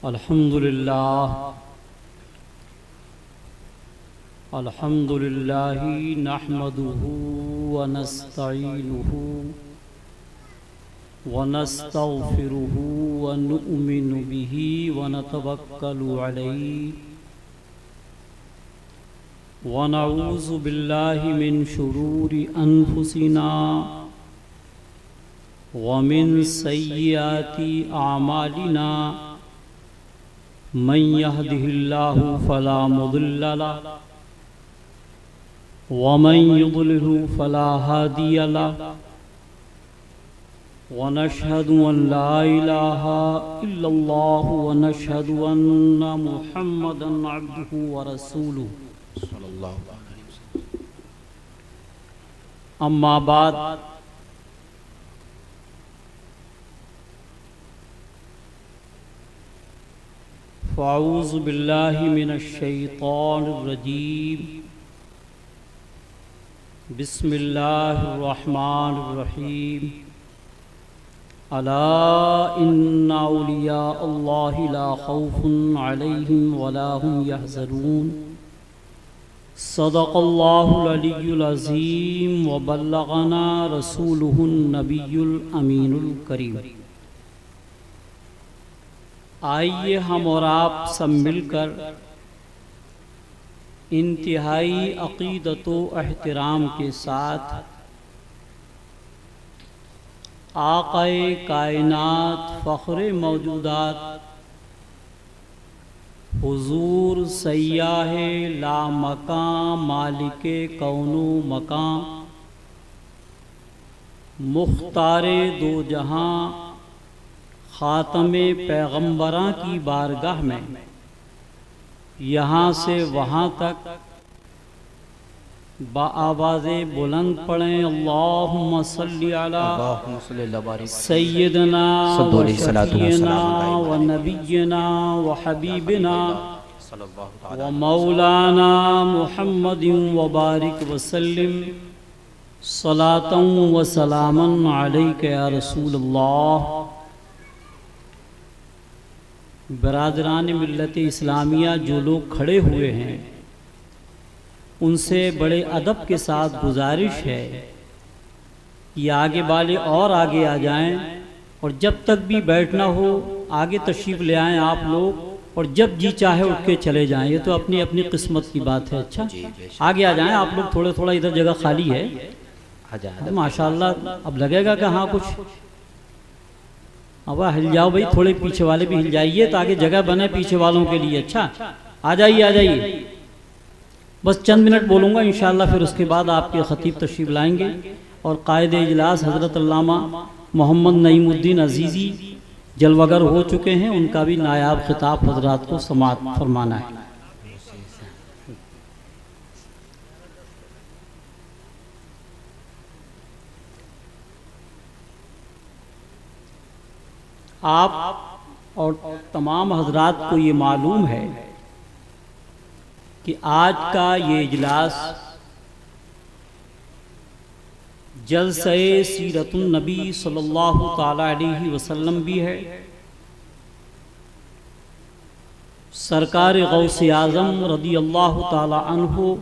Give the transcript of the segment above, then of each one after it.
अल्हम्दुलिल्लाह नहमदुहु व नस्तईनुहु व नस्तगफिरुहु व नु'मिनु बिही व नतवक्कलु अलैहि व नऊज़ु बिल्लाहि मिन शुरूरि अनफुसिना व मिन सय्यिआति आमालिना मन यहदिहिल्लाहु फला मुदिल्ल लहु व मन युद्लिलहु फला हादिय लहु व नशहदु अन ला इलाहा इल्लल्लाहु व नशहदु अन्ना मुहम्मदन अब्दुहु व रसूलुहु सल्लल्लाहु अलैहि वसल्लम। अम्मा बाद फ़अऊज़ु बिल्लाहि मिनश शैतानिर रजीम। बिस्मिल्लाहिर रहमानिर रहीम। अला इन्ना औलिया अल्लाहि ला खौफुन अलैहिम वला हुम यहज़नून। सदक़ल्लाहुल अलियुल अज़ीम व बल्लगना रसूलुहुन नबियुल अमीनुल करीम। आइए हम और आप सब मिलकर इंतहाई अक़ीदत व एहतराम के साथ आक़ाए कायनात फ़ख्रे मौजूदात हुज़ूर सय्याहे ला मकाम मालिके कौनो मकाम मुख्तारे दो जहां ख़ातमे पैगम्बरां की बारगाह में यहाँ से वहाँ तक बाआवाज़े बुलंद पढ़ें अल्लाहुम्मा सल्ली अला सय्यदना व शफ़ीना व नबिय्यना व हबीबना व मौलाना मुहम्मदिन व बारिक व सल्लिम सलातन व सलामन अलैका या रसूलल्लाह। बरादरान मिल्लत इस्लामिया जो लोग खड़े हुए हैं उनसे बड़े अदब के साथ गुजारिश है कि आगे वाले और आगे आ जाएं और जब तक भी बैठना हो आगे तशरीफ़ ले आएं आप लोग और जब जी चाहे उठ के चले जाएं। ये तो अपनी अपनी किस्मत की बात है। अच्छा आगे आ जाएं आप लोग, थोड़ा थोड़ा इधर जगह खाली है। माशाल्लाह अब लगेगा कि हाँ कुछ अब हिल जाओ भाई, थोड़े पीछे वाले भी हिल जाइए ताकि जगह बने पीछे वालों के लिए। अच्छा आ जाइए आ जाइए, बस चंद मिनट बोलूँगा इंशाअल्लाह, फिर उसके बाद आपके ख़तीब तशरीफ़ लाएंगे और कायद इजलास हज़रत अल्लामा मोहम्मद नईमुद्दीन अजीज़ी जलवगर हो चुके हैं, उनका भी नायाब खिताब हज़रात को समाअत फरमाना है। आप और तमाम हजरात को ये मालूम है कि आज का ये इजलास जलसे सीरतुन नबी सल्लल्लाहु ताला अलैहि वसल्लम भी है, सरकार गौसे आज़म रदी अल्लाह ताला अन्हु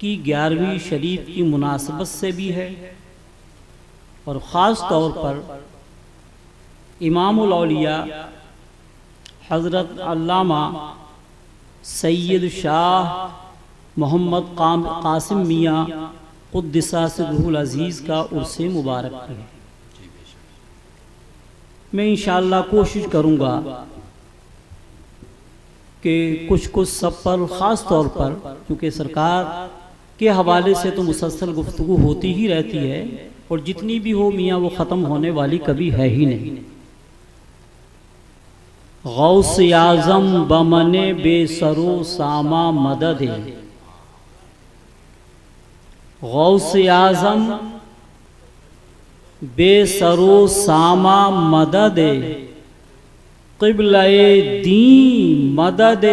की 11वीं शरीफ की मुनासबत से भी है और ख़ास तौर पर इमामुल औलिया हज़रत अल्लामा सैयद शाह मोहम्मद कासिम मियाँ क़ुद्दिसा सिर्रुहुल अज़ीज़ का उर्से मुबारक है। मैं इंशाअल्लाह कोशिश करूँगा कि कुछ कुछ सब पर ख़ास तौर पर, क्योंकि सरकार के हवाले से तो मुसलसल गुफ्तगू होती ही रहती है और जितनी भी हो मियाँ वो ख़त्म होने वाली कभी है ही नहीं। गौसे आज़म बमने बेसरो सामा मदद, गौसे आज़म बेसरो सामा मदद, क़िबले दी मदद,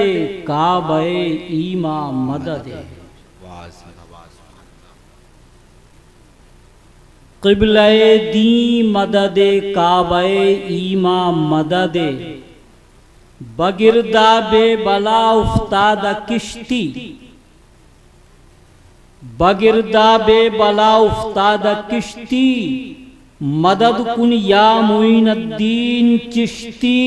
काबे ईमा मदद, क़िबले दी मदद, काबे ईमा मदद, बगिरदा बेबला उफ्तादा किश्ती, बगिरदा बेबला उफ्तादा किश्ती, मदद कुन या मुइनुद्दीन चिश्ती,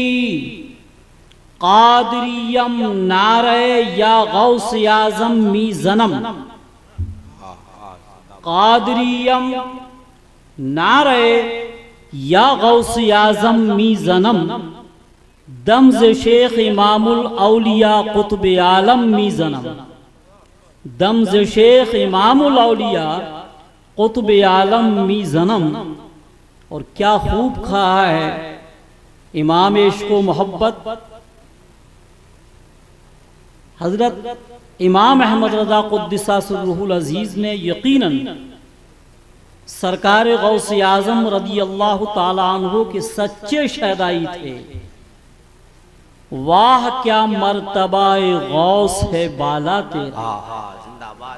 कादरियम नारे या गौस आज़म मी ज़नम, कादरियम नारे या गौस आज़म मी ज़नम, दम्ज़ शेख इमामुल औलिया कुतुब आलम मी ज़नम, दम्ज़ शेख इमामुल औलिया कुतुब आलम मी ज़नम। और क्या खूब कहा है इमाम इश्क़ व मोहब्बत हज़रत इमाम अहमद रज़ा क़ुद्दिसा सिर्रुहुल अज़ीज़ ने यकीनन सरकार गौस आज़म रज़ी अल्लाह ताला अन्हु के सच्चे शहदाई थे। वाह क्या मर्तबाए गौस है बाला तेरा,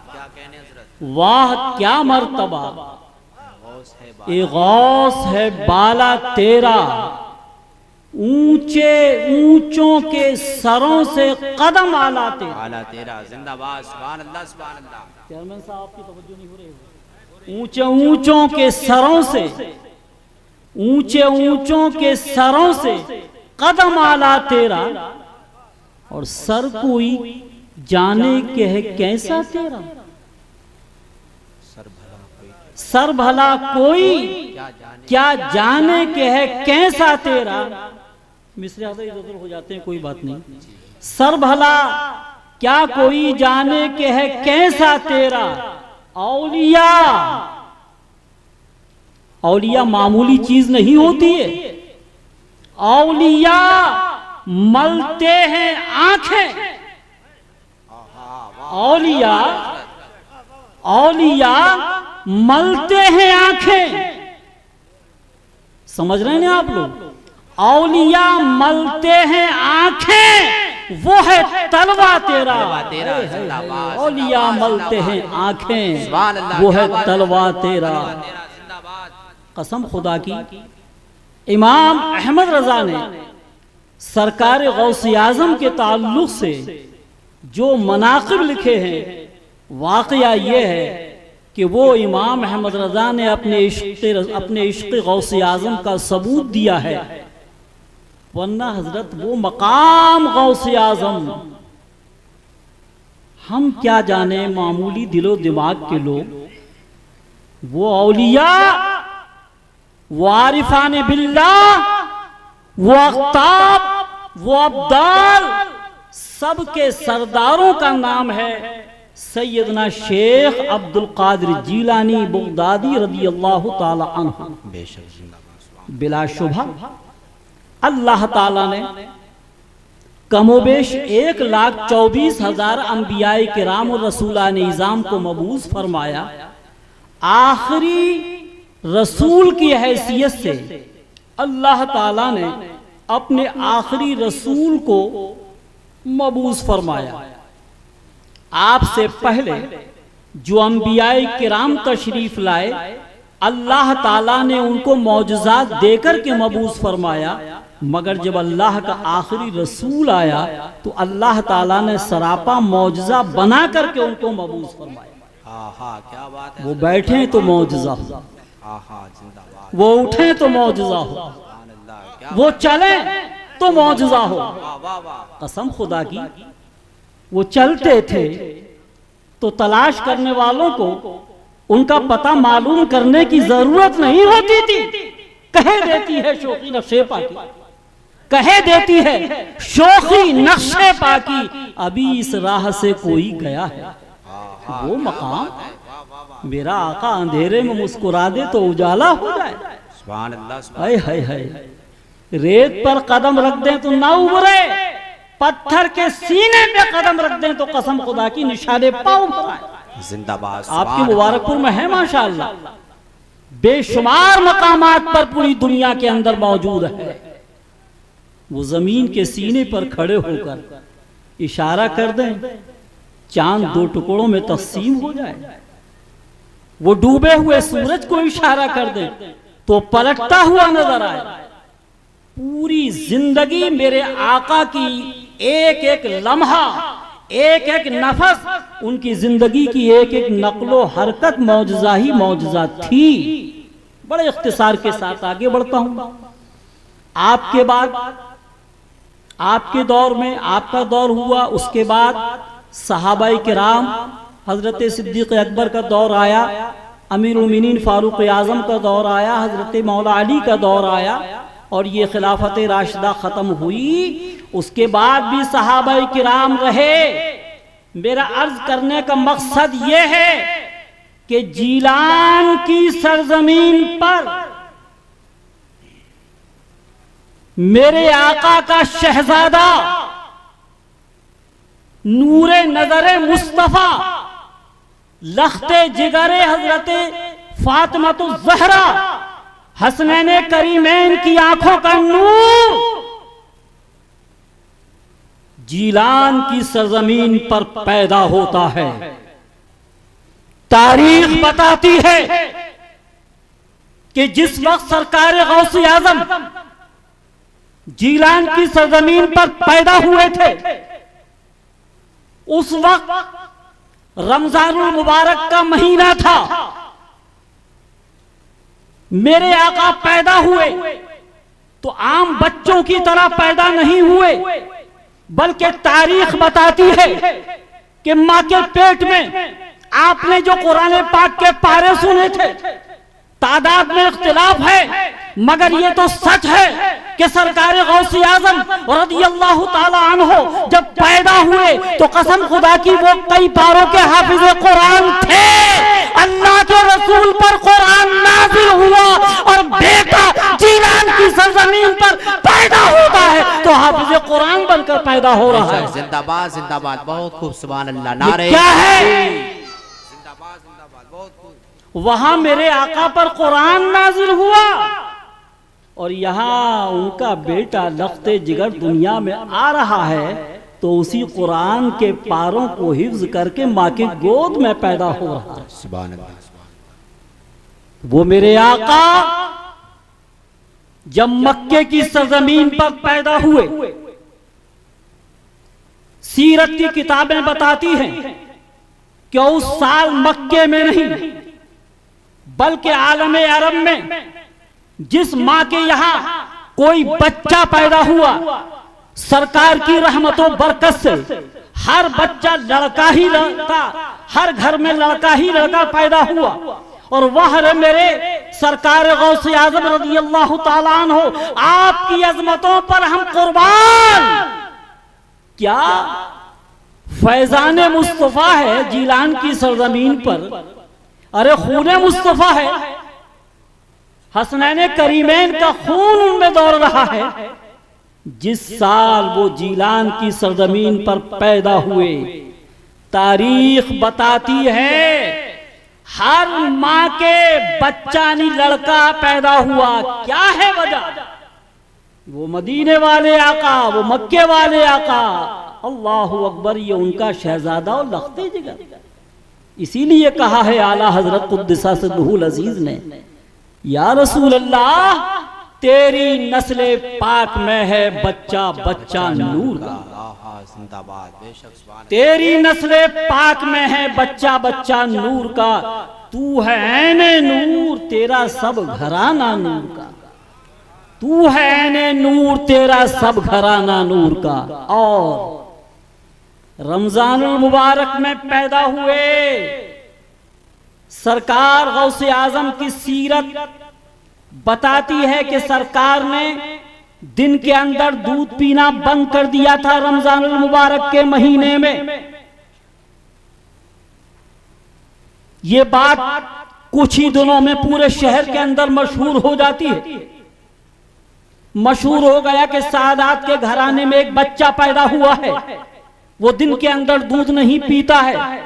क्या कहने वाह क्या मर्तबा ए गौस है बाला तेरा, ऊंचे ऊंचों के सरों से कदम आला तेरा, जिंदाबाद, सुभान अल्लाह, सुभान अल्लाह। चेयरमैन साहब आपकी तवज्जो नहीं हो रही। ऊंचे ऊंचों के सरों से, ऊंचे ऊंचों के सरों से कदम आला तेरा, और सर कोई जाने के है कैसा तेरा, सर भला कोई क्या जाने के है कैसा तेरा। मिसरे इधर हो जाते हैं, कोई बात नहीं। सर भला क्या कोई जाने के है कैसा तेरा, औलिया, औलिया मामूली चीज नहीं होती है। औलिया मलते हैं आंखें, औलिया, औलिया मलते हैं आंखें। समझ रहे हैं आप लोग? औलिया मलते हैं आंखें, वो है तलवा तेरा। औलिया मलते हैं आंखें, वो है तलवा तेरा। कसम खुदा की, इमाम अहमद रजा ने सरकार गौस आज़म के ताल्लुक से जो मनाक़िब लिखे हैं, वाक़या ये है कि वो इमाम अहमद रजा ने अपने इश्क़ गौस आज़म का सबूत दिया है। वरना हजरत वो मकाम गौस आज़म हम क्या जाने, मामूली दिलो दिमाग के लोग। वो औलिया, वो आरिफान बिल्लाह, वो अख्ताब, वो अब्दाल, सबके सरदारों का नाम है सैयदना शेख अब्दुल कादिर जीलानी बगदादी रज़ी अल्लाह ताला अन्हु। बिलाशुबहा अल्लाह ताला ने कमोबेश 1,24,000 अंबियाए किराम और रसूलान इज़ाम को मबूस फरमाया। आखिरी रसूल की हैसियत से अल्लाह ताला ने अपने आखिरी रसूल को मबूस फरमाया। आपसे पहले जो अंबियाए किराम तशरीफ लाए, अल्लाह ताला ने उनको मौजज़ात देकर के मबूस फरमाया। मगर जब अल्लाह का आखिरी रसूल आया तो अल्लाह ताला ने सरापा मौजज़ा बना करके उनको मबूस फरमाया। क्या बात है। वो बैठे तो मौजज़ा हो, वो उठे तो मौजज़ा हो, वो चले तो मौजज़ा हो। कसम खुदा की, वो चलते थे तो तलाश करने वालों को उनका पता मालूम करने की जरूरत नहीं होती थी। कहे देती है शौकी नक्शे पाकी, कहे देती है शौकी नक्शे पाकी, अभी इस राह से कोई गया है। वो मकाम मेरा आका अंधेरे में मुस्कुरा दे तो उजाला हो जाए। हाय हाय हाय, रेत पर कदम रख दें तो ना उभरे, पत्थर के सीने पे कदम रख दें तो कसम खुदा की निशाने पाँव पर आए। जिंदाबाद। आपके मुबारकपुर में है माशाअल्लाह, बेशुमार मकामात पर पूरी दुनिया के अंदर मौजूद है। वो जमीन के सीने पर खड़े होकर इशारा कर दें, चांद 2 टुकड़ों में तकसीम हो जाए। वो डूबे हुए सूरज को इशारा कर दें तो पलटता हुआ नजर आए। पूरी जिंदगी मेरे आका की एक एक लम्हा, एक एक नफस, उनकी जिंदगी की एक एक नक्लो हरकत मौजज़ा ही मौजज़ा थी। बड़े इख्तिसार के साथ आगे बढ़ता हूं। आपके बाद, आपके दौर में, आपका दौर हुआ, उसके बाद सहाबाई किराम, हजरत सिद्दीक अकबर का दौर आया, अमीरुल मोमिनीन फारूक आजम का दौर आया, हजरत मौला अली का दौर आया, और ये खिलाफत राशिदा खत्म हुई। उसके बाद भी सहाबाई किराम रहे। मेरा अर्ज करने का मकसद ये है कि जीलान की सरजमीन पर मेरे आका का शहजादा नूरे नजरे मुस्तफा, लख्ते जिगरे हजरते फातिमातु ज़हरा, हसनैन करीमैन की आंखों का नूर जीलान की सरजमीन पर पैदा होता है। तारीख बताती है कि जिस वक्त सरकार गौसे आजम जीलान की सरजमीन पर पैदा हुए थे, उस वक्त रमजानुल मुबारक का महीना था। मेरे आका पैदा हुए तो आम बच्चों की तरह पैदा नहीं हुए, बल्कि तारीख बताती है कि मां के पेट में आपने जो कुरान पाक के पारे सुने थे, तादाद में इख्तिलाफ है, मगर ये तो सच है कि सरकार गौसे आजम रज़ियल्लाहु ताला अन्हो जब पैदा हुए तो कसम खुदा की वो कई पारों के हाफिज़े कुरान थे। अल्लाह के रसूल पर कुरान नाज़िल हुआ और बेटा जीलान की सरजमीन पर पैदा होता है तो हाफिज़े कुरान बनकर पैदा हो रहा है। जिंदाबाद जिंदाबाद, बहुत खूब, सुभान अल्लाह, नारे क्या है? जिंदाबाद जिंदाबाद, बहुत खूब। वहां मेरे आका पर कुरान नाजिल हुआ और यहाँ उनका बेटा लख्ते जिगर दुनिया में आ रहा है, तो उसी कुरान के पारों को हिफ्ज करके माँ की गोद में पैदा हो रहा है। सुभान अल्लाह। वो मेरे आका जब मक्के की सरजमीन पर पैदा हुए, सीरत की किताबें बताती हैं कि उस साल मक्के में नहीं बल्कि आलम अरब में जिस माँ के यहाँ कोई बच्चा पैदा हुआ, सरकार की रहमतों बरकत से हर बच्चा लड़का ही लड़का, हर घर में लड़का ही लड़का पैदा हुआ। और वह मेरे सरकार गौसे आजम रज़ियल्लाहु ताला अन्हो, आपकी अजमतों पर हम कुर्बान। क्या फैजान मुस्तफा है जीलान की सरजमीन पर? अरे खून मुस्तफा है, हसनैन करीमैन का खून उनमें दौड़ रहा है। जिस साल वो जीलान की सरजमीन पर पैदा हुए, तारीख बताती है हर माँ के बच्चा नहीं लड़का पैदा हुआ। क्या है वजह? वो मदीने वाले आका, वो मक्के वाले आका, अल्लाहु अकबर, ये उनका शहजादा और लख्ते जिगर। इसीलिए कहा है आला हजरत कुद्दसा सिर्रुहुल अजीज ने, या रसूल अल्लाह, तेरी नस्ले पाक में है बच्चा बच्चा नूर का। जिंदाबाद, बेशक, सुभान। तेरी नस्ले पाक में है बच्चा बच्चा नूर का। तू है ऐने नूर, तेरा सब घराना नूर का। तू है ऐने नूर, तेरा सब घराना नूर का। और रमजानुल मुबारक में पैदा हुए, सरकार गौसे आजम की सीरत बताती है कि सरकार ने दिन के अंदर दूध पीना बंद कर दिया था रमजानुल मुबारक के महीने में। ये बात कुछ ही दिनों में पूरे शहर के अंदर मशहूर हो जाती है। मशहूर हो गया कि सादात के घराने में एक बच्चा पैदा हुआ है, वो दिन के अंदर दूध नहीं पीता है।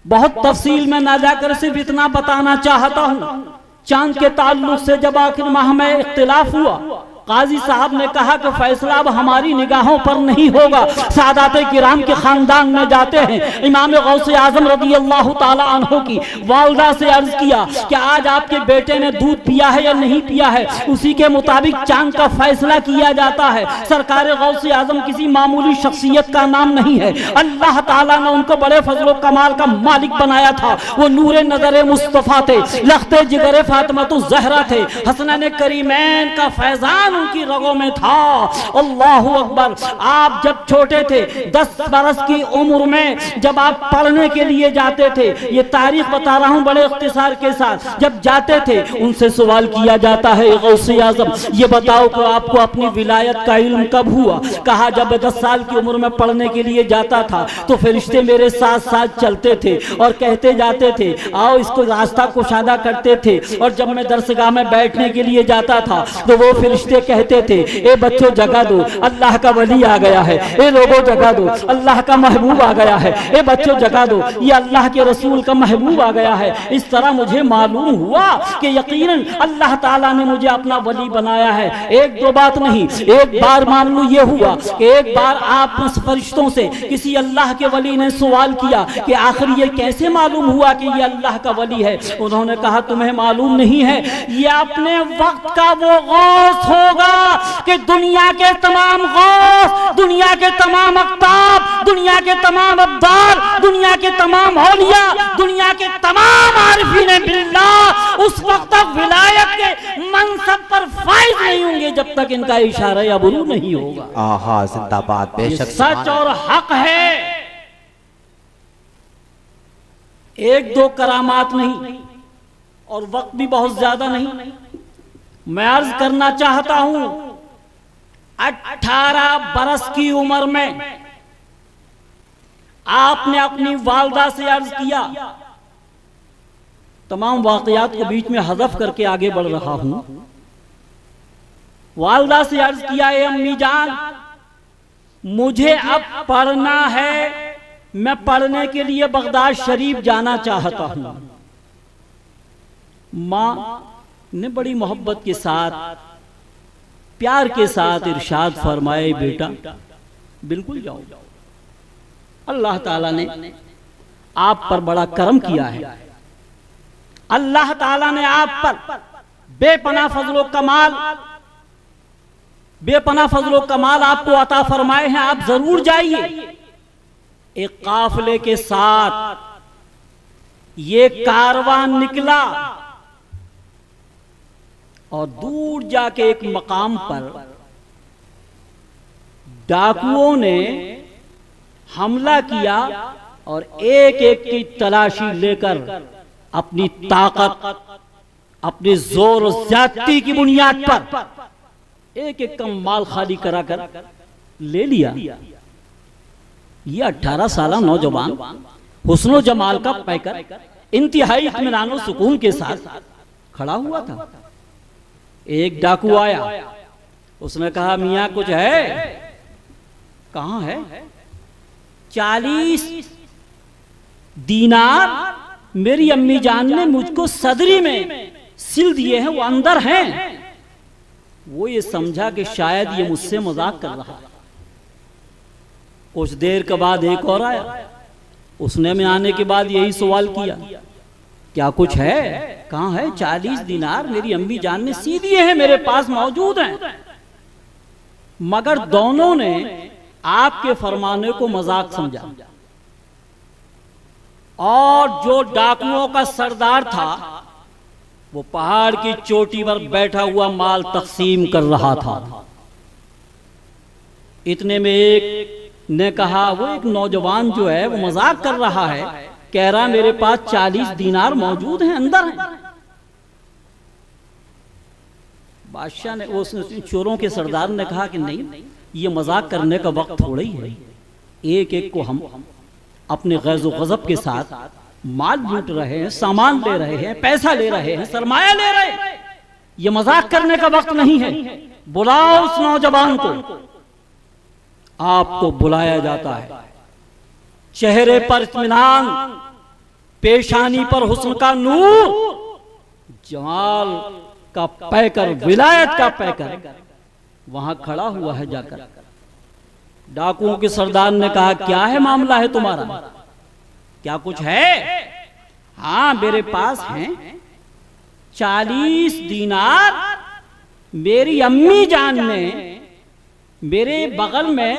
बहुत तफसील में ना जाकर सिर्फ इतना बताना चाहता हूं, चांद के ताल्लुक से जब आखिर माह में इख्तिलाफ हुआ, काजी साहब ने कहा कि फैसला अब हमारी निगाहों पर नहीं होगा। सादाते किराम के खानदान में जाते हैं। इमाम गौसे आजम रज़ी अल्लाह ताला अन्हु की वालिदा से अर्ज किया कि आज आपके बेटे ने दूध पिया है या नहीं पिया है, उसी के मुताबिक चांद का फैसला किया जाता है। सरकार गौसे आजम किसी मामूली शख्सियत का नाम नहीं है। अल्लाह ताला ने उनको बड़े फजलो कमाल का मालिक बनाया था। वो नूरे नजर मुस्तफा थे, लख्ते जिगरे फातिमा ज़हरा थे, हसनैन करीमैन का फैजान उनकी रगों में था। अल्लाहु अकबर। आप जब छोटे थे, 10 बरस की उम्र में जब आप पढ़ने के लिए जाते थे, ये तारीख बता रहा हूँ बड़े इख्तिसार के साथ, जब जाते थे उनसे सवाल किया जाता है, गौसे आज़म ये बताओ कि आपको अपनी विलायत का इल्म कब हुआ? कहा जब 10 साल की उम्र में पढ़ने के लिए जाता था तो फरिश्ते मेरे साथ साथ चलते थे और कहते जाते थे आओ, इसको रास्ता कुशादा करते थे। और जब मैं दरसगाह में बैठने के लिए जाता था तो वो फरिश्ते कहते थे ए बच्चों जगा दो, अल्लाह का वली आ गया है, ए लोगों जगा दो, अल्लाह का महबूब आ गया है, ए बच्चों जगा दो, ये अल्लाह के रसूल का महबूब आ गया है। इस तरह मुझे मालूम हुआ कि यकीनन अल्लाह ताला ने मुझे अपना वली बनाया है। एक दो बात नहीं, एक बार मान लो ये हुआ कि एक बार आप फरिश्तों से किसी अल्लाह के वली ने सवाल किया कि आखिर ये कैसे मालूम हुआ कि ये अल्लाह का वली है? उन्होंने कहा तुम्हें मालूम नहीं है, ये अपने वक्त का वो गौस होगा कि दुनिया के तमाम गौस, दुनिया के तमाम अख्ताब, दुनिया के तमाम अब्दाल, दुनिया के तमाम औलिया, दुनिया के तमाम आरिफीन बिल्लाह उस वक्त तक विलायत के मनसब पर फाइज नहीं होंगे जब तक इनका इशारा या बुरू नहीं होगा। आहा जिंदाबाद, बेशक सच और हक है। एक दो करामात नहीं और वक्त भी बहुत ज्यादा नहीं। मैं अर्ज करना चाहता हूं 18 बरस की उम्र में आपने अपनी वालिदा से अर्ज किया, तमाम वाकयात को बीच में हज़फ करके आगे बढ़ रहा हूं। वालिदा से अर्ज किया ए अम्मी जान मुझे अब पढ़ना है, मैं पढ़ने के लिए बगदाद शरीफ जाना चाहता हूं। मां ने बड़ी मोहब्बत के साथ, प्यार के साथ इरशाद फरमाए बेटा बिल्कुल जाओ, अल्लाह ताला ने आप पर बड़ा करम किया है। अल्लाह ताला ने आप पर बेपनाह फजलो कमाल, बेपनाह फजलो कमाल आपको अता फरमाए हैं। आप जरूर जाइए। एक काफिले के साथ ये कारवां निकला और दूर जाके एक मकाम पर डाकुओं ने हमला किया और एक एक की तलाशी लेकर अपनी ताकत, अपने जोर और ज्यादती की बुनियाद पर एक एक का माल खाली करा कर ले लिया। ये 18 साल नौजवान हुस्नो जमाल का पैकर इंतहाई इत्मीनान और सुकून के साथ खड़ा हुआ था। एक डाकू आया, उसने कहा मियां कुछ है? कहां है? 40 दीनार मेरी अम्मी जान ने मुझको सदरी में सिल दिए हैं, वो अंदर हैं। वो ये समझा कि शायद ये मुझसे मजाक कर रहा है। कुछ देर के बाद एक और आया, उसने में आने के बाद यही सवाल किया क्या कुछ है? कहां है? 40 दीनार मेरी अम्मी जान ने सी दिए हैं, मेरे पास मौजूद हैं। मगर दोनों ने आपके फरमाने को मजाक समझा और जो डाकुओं का सरदार था वो पहाड़ की चोटी पर बैठा हुआ माल तकसीम कर रहा था। इतने में एक ने कहा, वो एक नौजवान जो है वो मजाक कर रहा है, कह रहा मेरे पास 40 दीनार मौजूद हैं, अंदर हैं। बादशाह ने, उस चोरों के सरदार ने कहा कि नहीं, ये मजाक करने का वक्त थोड़ा ही है। एक एक को हम अपने गैज़ो गज़ब के साथ माल लूट रहे हैं, सामान ले रहे हैं, पैसा ले रहे हैं, सरमाया ले रहे हैं। ये मजाक करने का वक्त नहीं है। बुलाओ उस नौजवान को। आपको बुलाया जाता है। चेहरे पर इत्मीनान, पेशानी पर हुस्न का नूर, जमाल का पैकर, विलायत का पैकर वहां खड़ा हुआ है जाकर। डाकुओं के सरदार ने कहा, क्या है मामला है तुम्हारा, क्या कुछ है? हाँ मेरे पास हैं 40 दीनार। मेरी अम्मी जान ने मेरे बगल में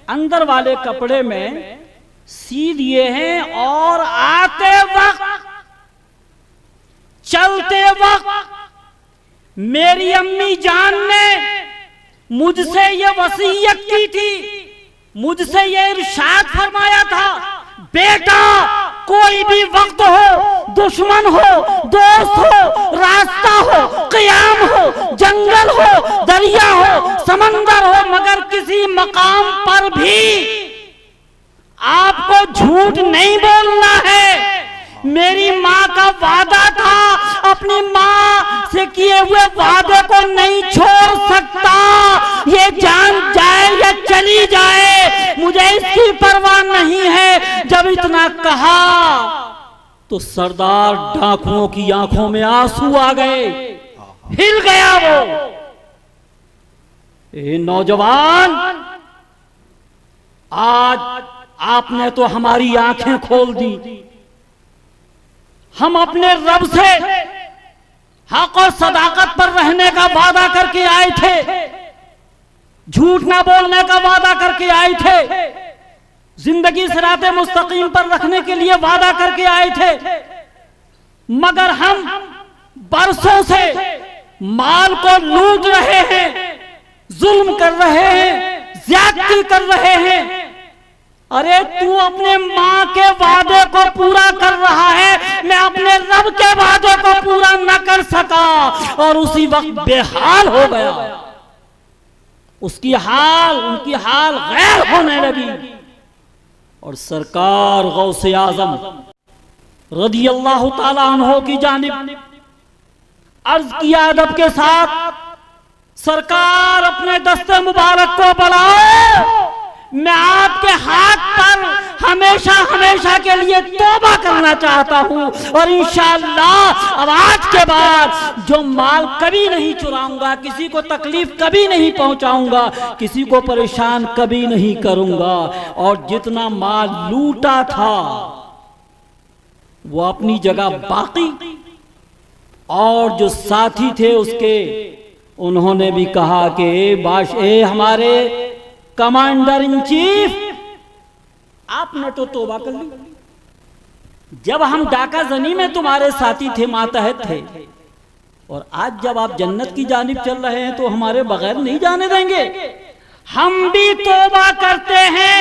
अंदर वाले कपड़े में सी दिए हैं, और आते वक्त चलते वक्त मेरी अम्मी जान ने मुझसे ये वसीयत की थी, मुझसे ये इरशाद फरमाया था, बेटा कोई भी वक्त हो, दुश्मन हो, दोस्त हो, रास्ता हो, क़याम हो, जंगल हो, दरिया हो, समंदर हो, मगर किसी मकाम पर भी आपको झूठ नहीं बोलना है। मेरी माँ का वादा था, अपनी माँ से किए हुए वादे को नहीं छोड़ सकता। ये जान जाए या चली जाए मुझे इसकी परवाह नहीं है। जब इतना कहा तो सरदार डाकुओं की आंखों में आंसू आ गए, हिल गया वो। ए नौजवान, आज आपने तो हमारी आंखें खोल दी। हम अपने रब से हक और सदाकत पर रहने का वादा करके आए थे, झूठ ना बोलने का वादा करके आए थे, जिंदगी सिराते मुस्तकीम पर रखने के लिए वादा करके आए थे, मगर हम बरसों से माल को लूट रहे हैं, जुल्म कर रहे हैं, ज्यादती कर रहे हैं। अरे तू अपने माँ के वादे को पूरा कर रहा है, मैं अपने रब के वादे को पूरा न कर सका, और उसी वक्त बेहाल हो गया। उनकी हाल गैर होने लगी। और सरकार गौसे आजम रदियल्लाहु ताला अन्हो की जानिब अर्ज किया अदब के साथ, सरकार अपने दस्ते मुबारक को बुलाओ, मैं आपके हाथ पर हमेशा हमेशा के लिए तौबा करना चाहता हूं, और इंशाअल्लाह अब आज के बाद जो माल कभी नहीं चुराऊंगा, किसी को तकलीफ कभी नहीं पहुंचाऊंगा, किसी को परेशान कभी नहीं करूंगा। और जितना माल लूटा था वो अपनी जगह बाकी, और जो साथी थे उसके, उन्होंने भी कहा कि हमारे कमांडर इन चीफ, आपने तो तौबा कर ली। जब हम डाका जनी में तुम्हारे साथी थे, मातहत थे, और आज जब आप जन्नत की जानिब चल रहे हैं तो हमारे बगैर नहीं जाने देंगे। हम भी तौबा करते हैं।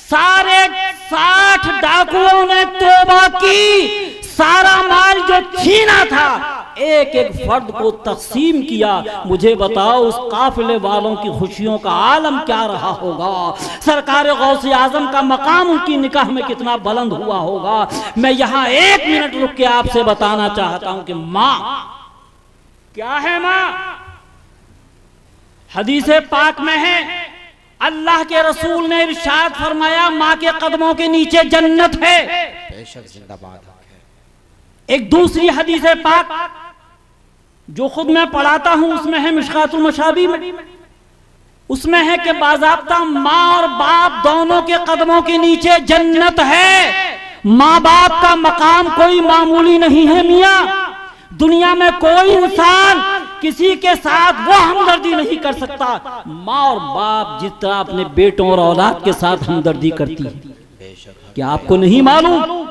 सारे 60 डाकुओं ने तौबा की, सारा माल जो छीना था एक एक फर्द को तकसीम किया। मुझे बताओ उस काफिले वालों की खुशियों का आलम क्या रहा होगा। सरकार गौसे आजम का मकाम उनकी निकाह में कितना बुलंद हुआ होगा। मैं यहाँ 1 मिनट रुक के आपसे बताना चाहता हूँ कि माँ क्या है। माँ हदीस पाक में है, अल्लाह के रसूल ने इरशाद फरमाया, माँ के कदमों के नीचे जन्नत है। बेशक जिंदाबाद। एक दूसरी हदीस पाक जो खुद मैं पढ़ाता हूं, उसमें है मिशकातुल मशाबी में, उसमें है कि बाज़ाब्ता माँ और बाप दोनों के कदमों के नीचे जन्नत है। माँ बाप का मकाम कोई मामूली नहीं है मियाँ। दुनिया में कोई इंसान किसी के साथ वो हमदर्दी नहीं कर सकता माँ और बाप जिस तरह अपने बेटों और औलाद के साथ हमदर्दी करती है। क्या आपको नहीं मालूम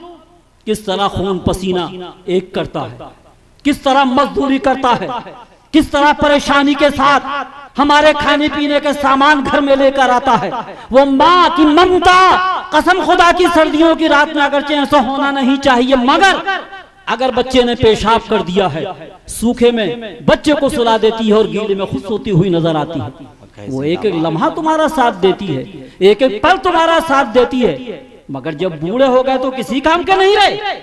किस तरह खून पसीना एक करता है, किस तरह मजदूरी करता है, किस तरह परेशानी के साथ हमारे खाने पीने के सामान घर में लेकर आता है। वो माँ की ममता, कसम खुदा की, सर्दियों की रात में अगरचे ऐसा होना नहीं चाहिए, मगर अगर बच्चे ने पेशाब कर दिया है, सूखे में बच्चे को सुला देती है और गीले में खुद सोती हुई नजर आती है। वो एक एक लम्हा तुम्हारा साथ देती है, एक एक पल तुम्हारा साथ देती है, मगर जब बूढ़े हो गए तो किसी काम के नहीं रहे।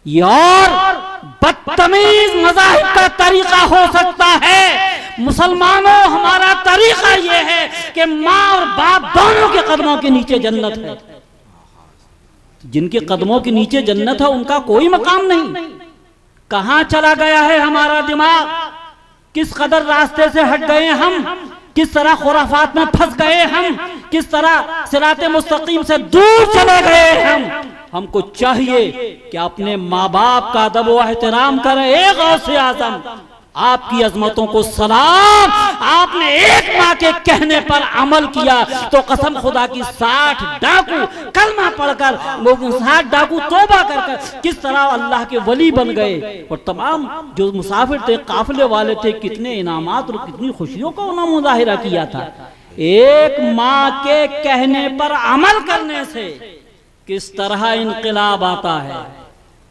यार बदतमीज मज़ाहिब का तरीका हो सकता है। मुसलमानों, हमारा तरीका यह है कि माँ और बाप दोनों के कदमों के नीचे जन्नत है। जिनके कदमों के नीचे जन्नत है उनका कोई मकाम नहीं। कहां चला गया है हमारा दिमाग? किस कदर रास्ते से हट गए हम, किस तरह खुराफात में फंस गए हम, किस तरह सिराते मुस्तकीम से दूर चले गए हम। हमको चाहिए कि अपने माँ बाप का अदब व एहतराम करें। एक गौसे आजम आपकी अजमतों को सलाम, आपने एक माँ के कहने पर अमल किया तो कसम खुदा की 60 डाकू कलमा पढ़कर, 60 डाकू तौबा कर किस तरह अल्लाह के वली बन गए। और तमाम जो मुसाफिर थे, काफिले वाले थे, कितने इनामात और कितनी खुशियों का उन्होंने मुजाहिरा किया था। एक माँ के कहने पर अमल करने से किस तरह इनकलाब आता है।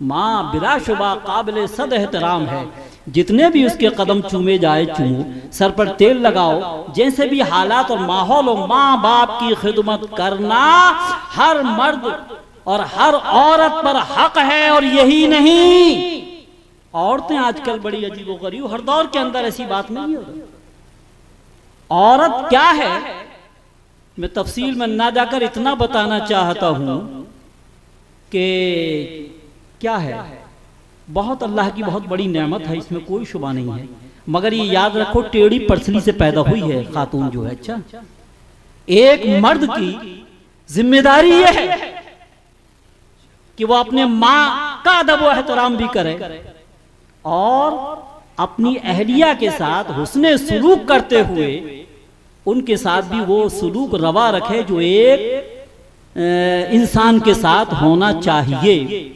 माँ बिलाशुबा काबिल सद एहतराम है। जितने भी उसके कदम चूमे जाए चूमो, सर पर तेल लगाओ, जैसे भी हालात और माहौल हो, माँ बाप की खिदमत करना हर मर्द और हर औरत पर हक है। और यही नहीं, औरतें आजकल बड़ी अजीबोगरीब, हर दौर के अंदर ऐसी बात नहीं है। औरत क्या है, मैं तफसील में ना जाकर इतना बताना चाहता हूं कि क्या है, बहुत अल्लाह की बहुत बड़ी नेमत है, इसमें कोई शुबा नहीं है। मगर ये याद रखो, टेढ़ी पसली से पैदा हुई है खातून जो है। अच्छा, एक मर्द की जिम्मेदारी ये है कि वो अपने माँ का अदब व एहतराम भी करे और अपनी अहलिया के साथ हुस्ने सुलूक करते हुए उनके साथ भी वो सुलूक रवा रखे जो एक इंसान के साथ होना चाहिए।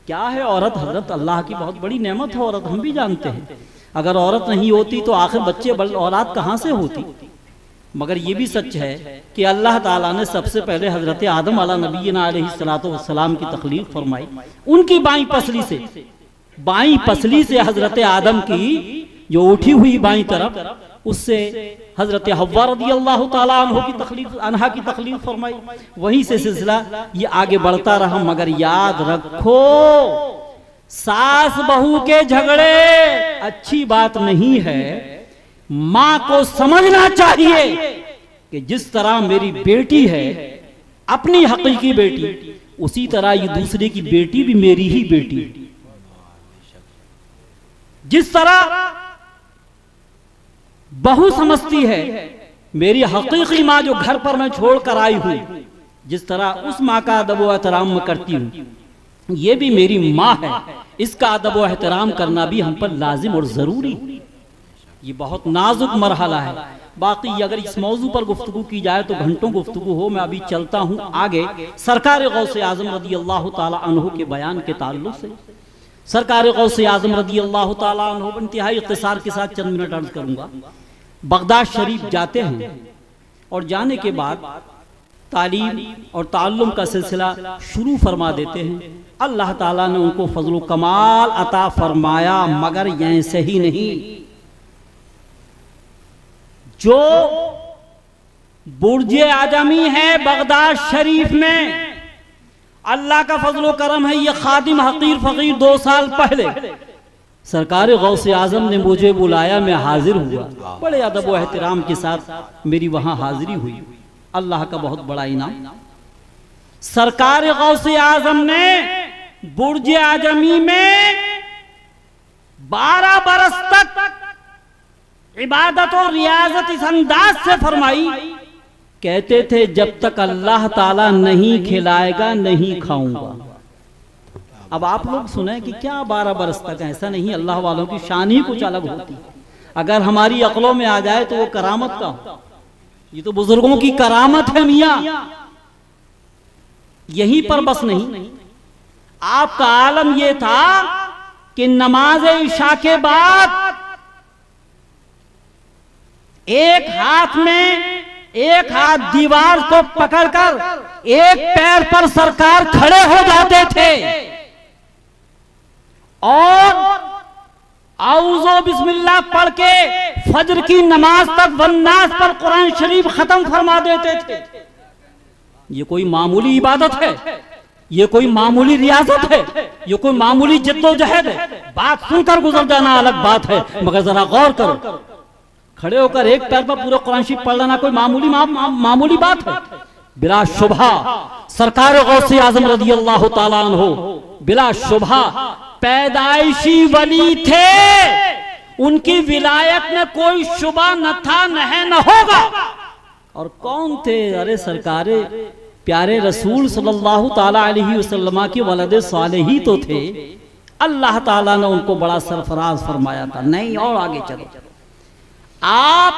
क्या है औरत, हजरत अल्लाह की बहुत बड़ी नेमत है औरत, हम भी जानते हैं। अगर औरत नहीं होती तो आखिर बच्चे औलाद कहाँ से होती। मगर ये भी सच है कि अल्लाह ताला ने सबसे पहले हजरत आदम अला नबीना अलैहिस्सलातु वस्सलाम की तख्लीक फरमाई। उनकी बाईं पसली से हजरत आदम की जो उठी हुई बाईं तरफ, उससे हजरत हव्वा रदियल्लाहु ताला अन्हा की तख्लीक फरमाई। वहीं से सिलसिला ये आगे बढ़ता रहा। मगर याद रखो, सास बहू के झगड़े अच्छी बात नहीं है। माँ को समझना चाहिए कि जिस तरह मेरी बेटी है अपनी हकीकी बेटी, उसी तरह ये दूसरे की बेटी भी मेरी ही बेटी। जिस तरह बहू समझती है मेरी हकीकी माँ जो घर पर मैं छोड़कर आई हुई, जिस तरह उस माँ का अदब व एहतराम मैं करती हूँ, ये भी मेरी माँ है, इसका अदब व एहतराम करना भी हम पर लाजिम और जरूरी। ये बहुत नाजुक मरहला है। बाकी अगर इस मौजू पर गुफ्तगू की जाए तो घंटों गुफ्तगू हो। मैं अभी चलता हूँ आगे सरकार गौसे आजम रदियल्लाहु ताला अन्हु के बयान के ताल्लुक से। सरकार गौसे आजम रदियल्लाहु ताला अन्हु, इंतहाई इख्तिसार के साथ चंद मिनट अर्ज करूंगा। बगदाद शरीफ जाते हैं और जाने के बाद तालीम और ताल्लुम का सिलसिला शुरू फरमा देते हैं। अल्लाह ताला ने उनको फजल कमाल अता फरमाया, मगर ऐसे ही नहीं, जो बुर्जे आजमी है बगदाद शरीफ में, अल्लाह का फजल करम है, ये खादिम हकीर फकीर 2 साल पहले सरकार गौसे आजम ने मुझे बुलाया, मैं हाजिर हुआ। बड़े अदब व एहतराम के साथ मेरी वहां हाजिरी हुई। अल्लाह का बहुत बड़ा इनाम। सरकार गौसे आजम ने बुर्ज आजमी में 12 बरस तक इबादत और रियाजत इस अंदाज से फरमाई, कहते थे जब तक अल्लाह ताला नहीं खिलाएगा नहीं खाऊंगा। अब आप लोग सुने कि क्या 12 बरस तक, ऐसा नहीं, अल्लाह वालों की शान ही कुछ अलग होती है। अगर हमारी अक्लों में आ जाए तो वो करामत का, ये तो बुजुर्गों की करामत है मियां। यहीं पर बस नहीं, आपका आलम ये था कि नमाज इशा के बाद एक हाथ में, एक हाथ दीवार को पकड़कर एक पैर पर सरकार खड़े हो जाते थे और औज़ो बिस्मिल्लाह पढ़ के फजर की नमाज तक वन्नास पर कुरान शरीफ खत्म फरमा देते थे। ये कोई मामूली इबादत है, ये कोई मामूली रियाजत है, ये कोई मामूली जद्दोजहद है। बात सुनकर गुजर जाना अलग बात है, मगर जरा गौर करो, खड़े होकर एक पैर पर पूरा कुरान शरीफ पढ़ लेना कोई मामूली बात है। बिला शुबहा सरकार गौसे आजम रदियल्लाहु ताला अन्हु बिला शुबहा पैदाइशी वली थे। उनकी विलायत में कोई शुबा न था, न है, न होगा। और कौन थे? अरे सरकारे प्यारे रसूल सल्लल्लाहु ताला अलैहि वसल्लम के वलद सालेह ही तो थे। अल्लाह ताला ने उनको बड़ा सरफराज फरमाया था। नहीं, और आगे चलो, आप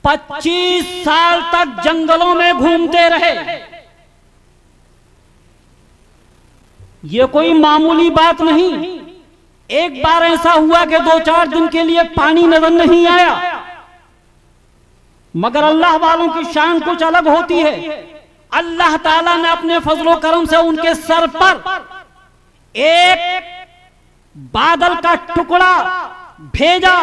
25 साल तक जंगलों में घूमते रहे। ये कोई मामूली बात नहीं। एक बार ऐसा हुआ कि 2-4 दिन के लिए पानी नजर नहीं आया, मगर अल्लाह वालों की शान कुछ अलग होती है। अल्लाह ताला ने अपने फजलो करम से उनके सर पर एक बादल का टुकड़ा भेजा,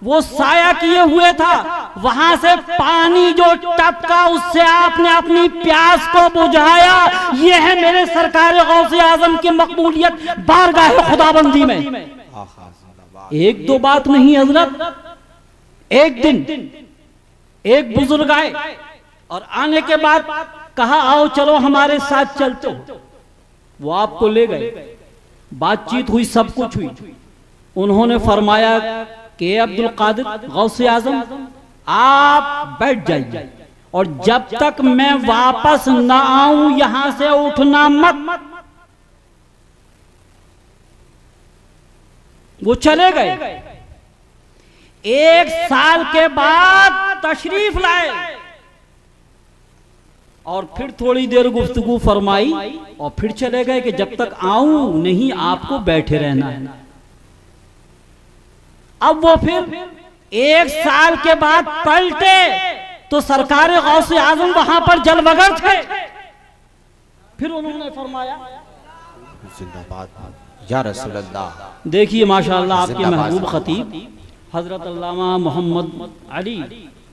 वो साया किए हुए था। वहां से पानी जो टपका, उससे आपने अपनी प्यास को बुझाया। यह है मेरे सरकार गौसे आजम की मकबूलियत बारगाह खुदाबंदी में। एक दो बात नहीं हजरत। एक दिन एक बुजुर्ग आए और आने के बाद कहा, आओ चलो हमारे साथ चलते हो। वो आपको ले गए, बातचीत हुई, सब कुछ हुई। उन्होंने फरमाया कि अब्दुल कादिर गौसे आजम, आप बैठ जाइए और जब तक मैं वापस ना आऊं यहां से उठना मत। वो चले गए। 1 साल के बाद तशरीफ लाए और फिर थोड़ी देर गुफ्तगू फरमाई और फिर चले गए कि जब तक आऊं नहीं आपको बैठे रहना है। अब वो फिर 1 साल के बाद पलटे तो सरकार गौसे आजम वहां पर जलवगर थे। फिर उन्होंने फरमाया, या रसूल अल्लाह। देखिए माशाअल्लाह, आपके महबूब खतीब हजरत अल्लामा मोहम्मद अली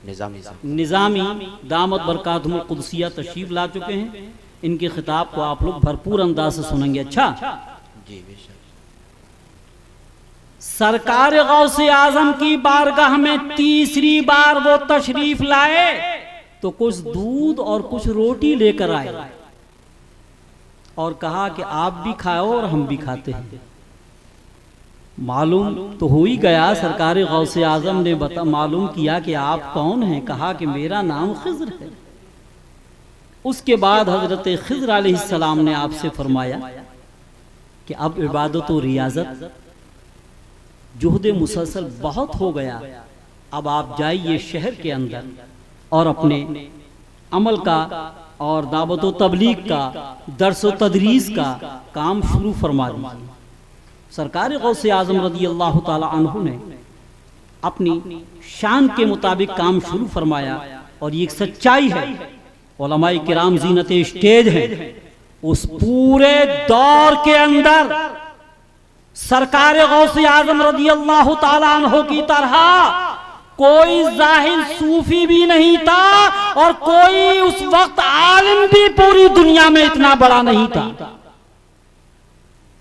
निजामी दामत बरकातुहुल कुदसिया तशरीफ ला चुके हैं। इनके खिताब को आप लोग भरपूर अंदाज से सुनेंगे। अच्छा जी, सरकार गौसे आजम की बारगाह में तीसरी बार वो तशरीफ लाए तो कुछ दूध और कुछ रोटी लेकर आए और कहा कि आप भी खाओ और हम भी खाते हैं। मालूम तो हो ही गया, सरकार गौसे आजम ने मालूम किया कि आप कौन हैं। कहा कि मेरा नाम खिज्र है। उसके बाद हजरत खिज्र अलैहिस्सलाम ने आपसे फरमाया कि अब इबादत और रियाजत जुहदे मुसलसल बहुत हो गया, अब आप जाइए शहर के अंदर और अपने अमल का और दावत व तबलीग का, दर्स व तदरीस का काम शुरू फरमा दीजिए। सरकार गौसे आजम रदी अल्लाह ताला अन्हु ने अपनी शान के मुताबिक काम शुरू फरमाया। और ये एक सच्चाई है, उलमाए किराम जीनत स्टेज है। उस पूरे दौर के अंदर सरकार गौसे आजम रदी अल्लाह ताला अन्हु की तरह कोई जाहिल सूफी भी नहीं था और कोई उस वक्त आलिम भी पूरी दुनिया में इतना बड़ा नहीं था।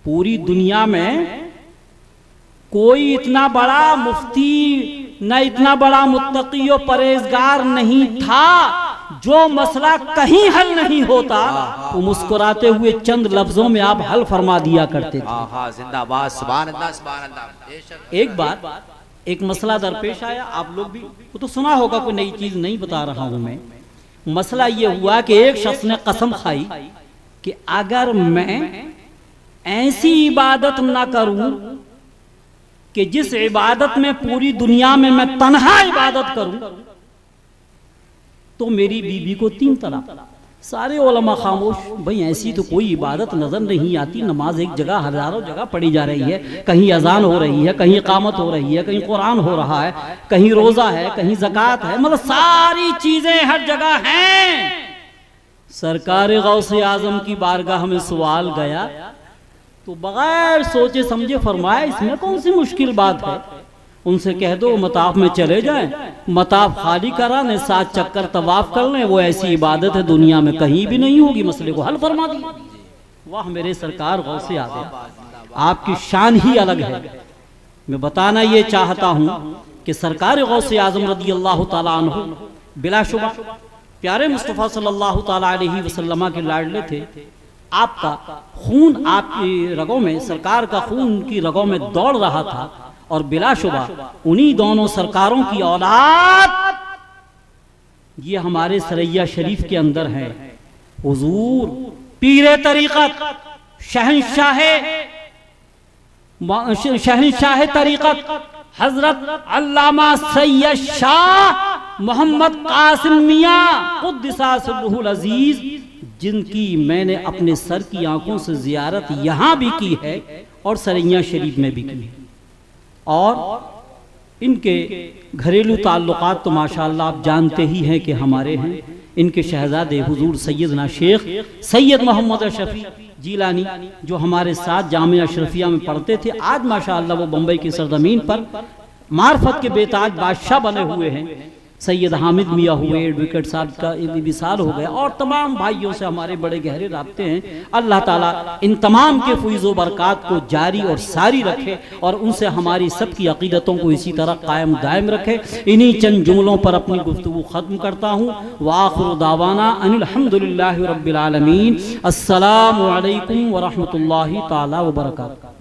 पूरी दुनिया में कोई इतना बड़ा मुफ्ती न इतना बड़ा मुत्तकी और परहेजगार नहीं था। जो मसला कहीं हल नहीं होता तो मुस्कुराते हुए चंद लफ्जों में आप हल फरमा दिया करते थे। जिंदाबाद, सुभान अल्लाह, सुभान अल्लाह। एक बार एक मसला दरपेश आया, आप लोग भी वो तो सुना होगा, कोई नई चीज नहीं बता रहा हूं मैं। मसला ये हुआ कि एक शख्स ने कसम खाई कि अगर मैं ऐसी इबादत ना करूं कि जिस इबादत में पूरी दुनिया में मैं तन्हा इबादत करूं तो मेरी बीवी को 3 तलाक। सारे उलमा खामोश। भाई ऐसी तो कोई इबादत नजर नहीं आती। नमाज एक जगह हजारों जगह पढ़ी जा रही है, कहीं अजान हो रही है, कहीं इकामत हो रही है, कहीं कुरान हो रहा है, कहीं रोजा है, कहीं ज़कात है, मतलब सारी चीजें हर जगह हैं। सरकार गौसे आजम की बारगाह में सवाल गया तो बगैर सोचे समझे फरमाया, इसमें कौन सी मुश्किल बात है, उनसे कह दो मताफ में चले जाएं, मताफ खाली कराने 7 चक्कर तवाफ कर लें। वो ऐसी इबादत है दुनिया में कहीं भी नहीं होगी। मसले को हल फरमा दिया। वाह मेरे सरकार गौसे आजम, आपकी शान ही अलग है। मैं बताना ये चाहता हूँ कि सरकार गौसे आजम रदी अल्लाह ताला अन्हु बिलाशुबा प्यारे मुस्तफ़ा सल्लल्लाहु ताला अलैहि वसल्लम के लाडले थे। आपका खून आपकी रगों में, सरकार का खून उनकी रगों में दौड़ रहा था और बिलाशुबा उन्हीं दोनों सरकारों की औलाद ये हमारे सरैया शरीफ के अंदर है। हुजूर पीरे तरीक़त शहंशाह तरीक़त हजरत अल्लामा सैयद शाह मोहम्मद कासिम मियां क़ुद्दिसा सिर्रुहुल अजीज, जिनकी मैंने अपने सर की आंखों से जियारत यहाँ भी की है और सरैया शरीफ में भी की है। और इनके घरेलू ताल्लुकात तो माशाअल्लाह आप जानते ही हैं कि हमारे हैं। इनके शहजादे हुजूर सैयदना शेख सैयद मोहम्मद अशरफी जीलानी जो हमारे साथ जामिया अशरफिया में पढ़ते थे, आज माशाअल्लाह वो बम्बई की सरजमीन पर मार्फत के बेताज बादशाह बने हुए हैं। सैयद हामिद मियाँ हुए, एडवोकेट साहब का विसाल हो गया, और तमाम भाइयों से हमारे बड़े गहरे राब्ते हैं। अल्लाह ताला इन तमाम के फैज़ व बरक़ात को जारी और सारी रखे और उनसे हमारी सब की अक़ीदतों को इसी तरह कायम दायम रखे। इन्हीं चंद जुमलों पर अपनी गुफ्तगू ख़त्म करता हूँ। व आख़िरु दावाना अनिल हम्दुलिल्लाहि रब्बिल आलमीन। अस्सलामु अलैकुम व रहमतुल्लाहि ताला व बरकातुहू।